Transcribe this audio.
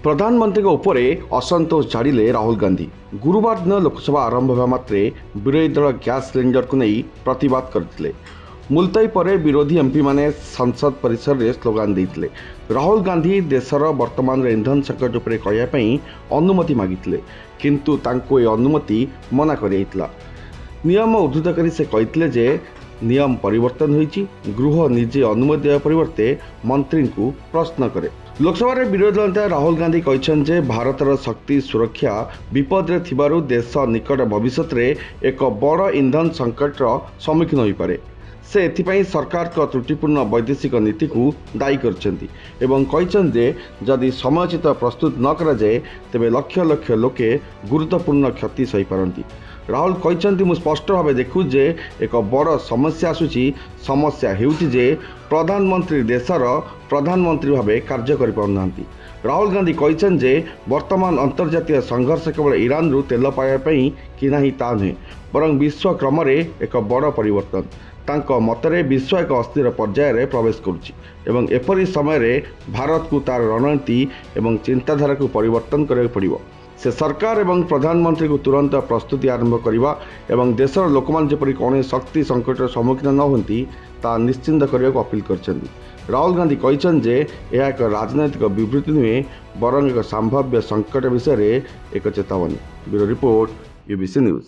प्रधानमंत्री उपरे असंतोष झाड़िले राहुल गांधी। गुरुवार दिन लोकसभा आरंभ होगा मात्रे विरोधी दल गैस सिलेंडर को नहीं प्रतिवाद करते। मुलतवी पर विरोधी एमपी माने संसद परिसर में स्लोगान देते। राहुल गांधी देशर वर्तमान इंधन संकट उपर कहवाई अनुमति मागिते, किंतु तांको ये अनुमति मना कर नियम उद्धृत कर से कहते जे नियम परिवर्तन होईची। गृह निजे अनुमति देवा परिवर्ते मंत्री को प्रश्न करे। लोकसभा विरोधी दल नेता राहुल गांधी कहते भारतर शक्ति सुरक्षा विपद रे थिबारु देश निकट भविष्य में एक बड़ इंधन संकटर सम्मुखीन हो पारे। से एथिपाई सरकार का त्रुटिपूर्ण वैदेशिक नीति को दायी करते जदि समयोचित प्रस्तुत न करा जाए तेबे लक्ष लक्ष लोके गुरुत्वपूर्ण क्षति सही पारती। राहुल कहते मु स्पष्ट भाव देखु जे एक बड़ समस्या आसूची। समस्या हेउची जे प्रधानमंत्री देशर प्रधानमंत्री भाव कार्य कर पाउनाहांती। राहुल गांधी कहते जे वर्तमान अंतर्जातीय संघर्ष केवल ईरान रु तेल पाइबापी कि नाही ता नुहे, बरं विश्व क्रम एक बड़ परिवर्तन। तांको मतरे विश्व एक अस्थिर पर्यायर प्रवेश करुछि एवं एपरि समय भारत को तार रणनीति एवं चिंताधारा को परिवर्तन करने पड़िबो। से सरकार एवं प्रधानमंत्री को तुरंत प्रस्तुति आरंभ करने एवं देशर लोक मैंने जपरी कौन शक्ति संकट सम्मुखीन न होती ता निश्चिंत करने को अपील कर। राहुल गांधी कहते यह एक राजनैतिक विवृत्ति नुहे, बरं एक संभाव्य संकट विषय एक चेतावनी। Bureau report, UBC news.